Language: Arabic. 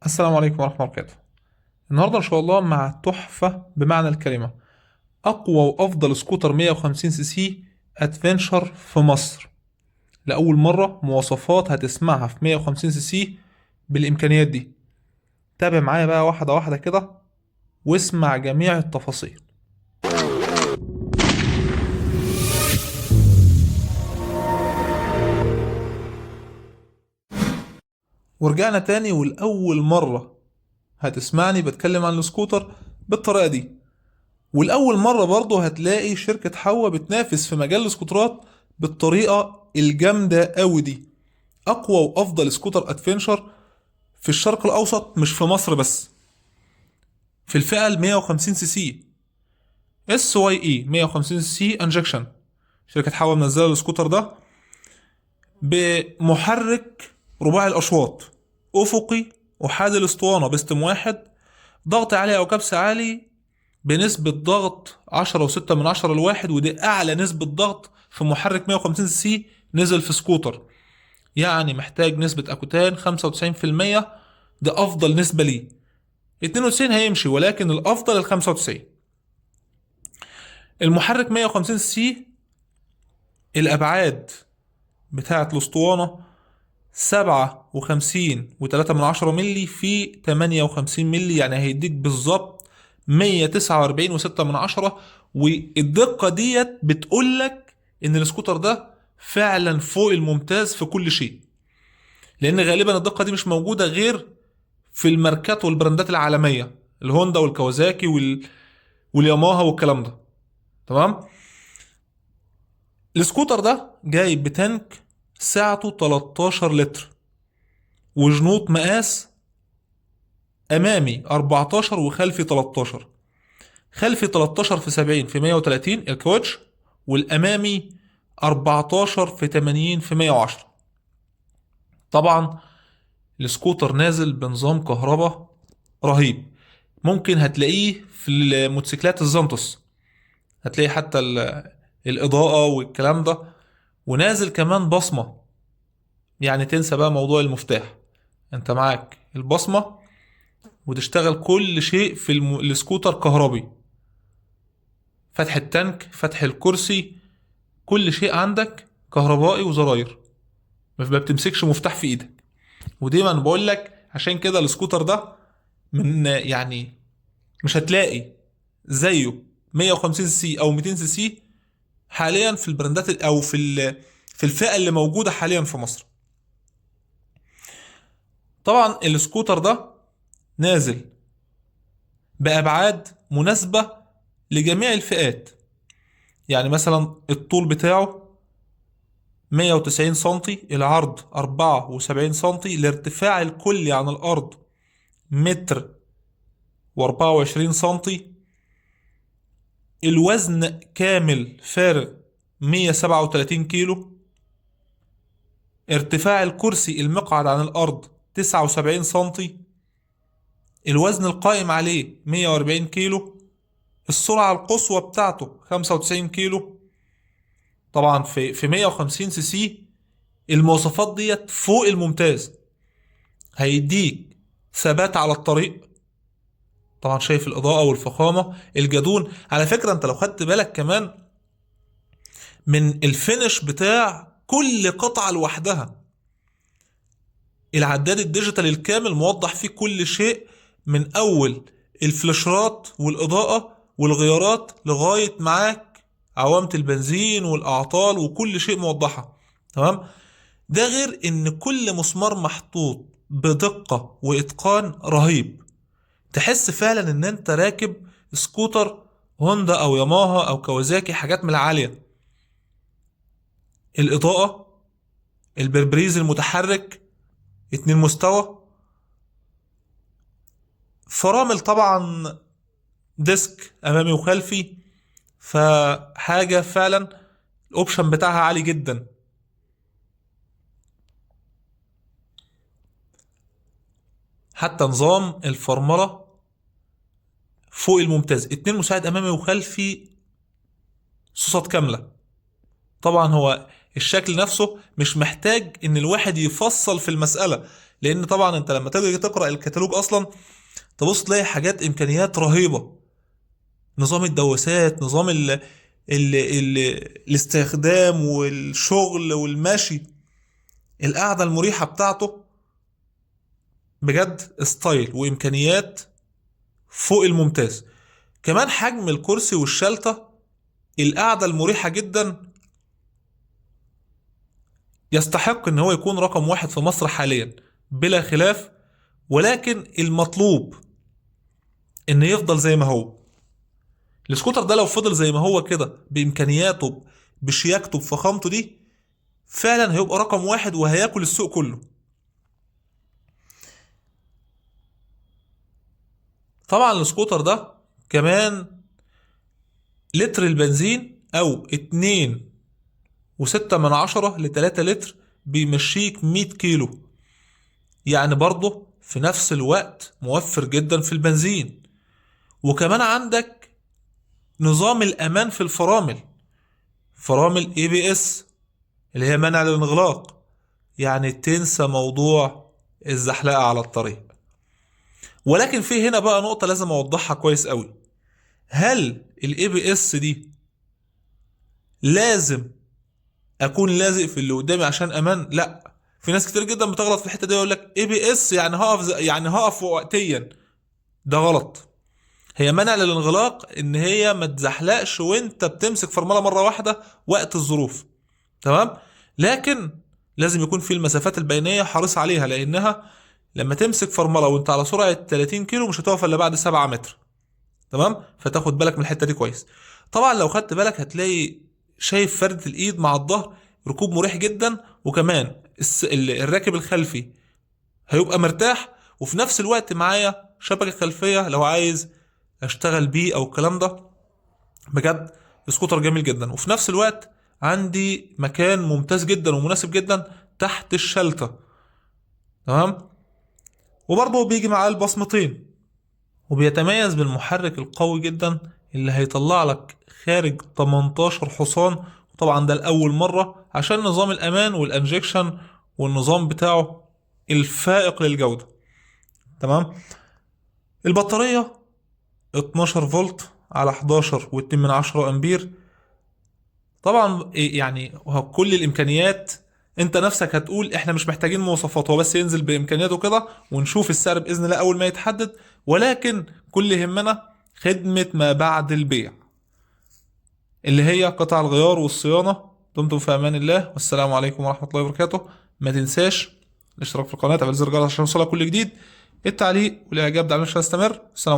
السلام عليكم ورحمة الله وبركاته. النهاردة إن شاء الله مع تحفة بمعنى الكلمة، أقوى وأفضل سكوتر 150 سي سي أدفنشر في مصر. لأول مرة مواصفات هتسمعها في 150 سي سي بالإمكانيات دي. تابع معايا بقى واحدة واحدة كده واسمع جميع التفاصيل. ورجعنا تاني، والأول مرة هتسمعني بتكلم عن السكوتر بالطريقة دي، والأول مرة برضه هتلاقي شركة حوا بتنافس في مجال السكوترات بالطريقة الجامدة أوي دي. أقوى وأفضل سكوتر أدفنشر في الشرق الأوسط، مش في مصر بس، في الفئة ال 150 سي سي اس واي اي 150 سي سي انجكشن. شركة حوا منزلة السكوتر ده بمحرك رباعي الأشواط، أفقي أحادي الأسطوانة بستم واحد، ضغط عالي أو كبس عالي بنسبة ضغط 10.6 الواحد، ودي أعلى نسبة ضغط في محرك 150 سي سي نزل في سكوتر. يعني محتاج نسبة أكوتان 95%، ده أفضل نسبة ليه. 92 هيمشي، ولكن الأفضل ال 95. المحرك 150 سي، الأبعاد بتاعة الأسطوانة 57.3 ملي في 58 ملي، يعني هيديك بالظبط 149.6. والدقة ديت بتقولك إن السكوتر ده فعلا فوق الممتاز في كل شيء، لأن غالبا الدقة دي مش موجودة غير في الماركات والبراندات العالمية، الهوندا والكawasaki والياماها والكلام ده. تمام. السكوتر ده جاي بتانك سعته 13 لتر، وجنوط مقاس امامي 14 وخلفي 13. خلفي 13 في 70 في 130 الكاوتش، والامامي 14 في 80 في 110. طبعا السكوتر نازل بنظام كهرباء رهيب، ممكن هتلاقيه في الموتوسيكلات الزانتوس، هتلاقي حتى الإضاءة والكلام ده. ونازل كمان بصمة، يعني تنسى بقى موضوع المفتاح، انت معاك البصمة وتشتغل كل شيء في السكوتر كهربي. فتح التانك، فتح الكرسي، كل شيء عندك كهربائي وزراير، ما بتمسكش مفتاح في ايدك. ودايما بقول لك عشان كده السكوتر ده من يعني مش هتلاقي زيه 150 سي سي او 200 سي سي حاليا في البراندات او في الفئة اللي موجودة حاليا في مصر. طبعا السكوتر ده نازل بأبعاد مناسبة لجميع الفئات. يعني مثلا الطول بتاعه 190 سنتي، العرض 74 سنتي، الارتفاع الكلي عن الأرض متر و24 سنتي، الوزن كامل فارغ 137 كيلو، ارتفاع الكرسي المقعد عن الأرض 79 سنتي، الوزن القائم عليه 140 كيلو، السرعة القصوى بتاعته 95 كيلو. طبعا في 150 سي سي المواصفات ديت فوق الممتاز، هيديك ثبات على الطريق. طبعا شايف الإضاءة والفخامة الجدون. على فكرة انت لو خدت بالك كمان من الفينش بتاع كل قطعة لوحدها، العداد الديجيتال الكامل موضح فيه كل شيء، من أول الفلاشرات والإضاءة والغيارات لغاية معاك عوامة البنزين والأعطال وكل شيء موضحة. تمام. ده غير ان كل مسمار محطوط بدقة واتقان رهيب، تحس فعلا ان انت راكب سكوتر هوندا او ياماها او كawasaki، حاجات من العالية. الاضاءة، البربريز المتحرك 2 مستوى، فرامل طبعا ديسك امامي وخلفي، فحاجة فعلا الاوبشن بتاعها عالي جدا. حتى نظام الفرملة فوق الممتاز، 2 مساعد امامي وخلفي، صوصات كاملة. طبعا هو الشكل نفسه مش محتاج ان الواحد يفصل في المسألة، لان طبعا انت لما تيجي تقرا الكتالوج اصلا تبص تلاقي حاجات امكانيات رهيبه، نظام الدواسات، نظام ال الاستخدام والشغل والمشي، القعده المريحه بتاعته، بجد ستايل وامكانيات فوق الممتاز. كمان حجم الكرسي والشلته، القعده المريحه جدا، يستحق ان هو يكون رقم واحد في مصر حاليا بلا خلاف. ولكن المطلوب ان يفضل زي ما هو. السكوتر ده لو فضل زي ما هو كده بامكانياته بشياكته بفخامته دي، فعلا هيبقى رقم واحد وهياكل السوق كله. طبعا السكوتر ده كمان لتر البنزين او 2.6 ل3 لتر بيمشيك 100 كيلو، يعني برضه في نفس الوقت موفر جدا في البنزين. وكمان عندك نظام الامان في الفرامل، فرامل ABS اللي هي منع للانغلاق، يعني تنسى موضوع الزحلقة على الطريق. ولكن في هنا بقى نقطة لازم اوضحها كويس قوي. هل ABS دي لازم اكون لازق في اللي قدامي عشان امان؟ لا. في ناس كتير جدا بتغلط في الحتة دي، يقول لك ABS يعني هقف، يعني هقف وقتيا. ده غلط. هي منع للانغلاق ان هي ما تزحلقش وانت بتمسك فرمله مره واحده وقت الظروف، تمام. لكن لازم يكون في المسافات البينيه حريص عليها، لانها لما تمسك فرمله وانت على سرعه 30 كيلو مش هتقف الا بعد 7 متر، تمام. فتاخد بالك من الحته دي كويس. طبعا لو خدت بالك هتلاقي شايف فردة الايد مع الظهر، ركوب مريح جدا. وكمان الراكب الخلفي هيبقى مرتاح، وفي نفس الوقت معايا شبكه خلفيه لو عايز اشتغل بيه او الكلام ده. بجد سكوتر جميل جدا. وفي نفس الوقت عندي مكان ممتاز جدا ومناسب جدا تحت الشلتة، تمام. وبرضه بيجي معاه البصمتين، وبيتميز بالمحرك القوي جدا اللي هيطلع لك خارج 18 حصان. وطبعا ده لأول مرة عشان نظام الأمان والانجكشن والنظام بتاعه الفائق للجودة، تمام. البطارية 12 فولت على 11.2 امبير. طبعا يعني كل الامكانيات انت نفسك هتقول احنا مش محتاجين مواصفات، هو بس ينزل بامكانياته كده ونشوف السعر باذن الله اول ما يتحدد. ولكن كل يهمنا خدمة ما بعد البيع، اللي هي قطع الغيار والصيانة. دمتم في امان الله، والسلام عليكم ورحمة الله وبركاته. ما تنساش الاشتراك في القناة، تفعيل زر الجرس عشان يوصلك كل جديد، التعليق والاعجاب دعمنا عشان نستمر. السلام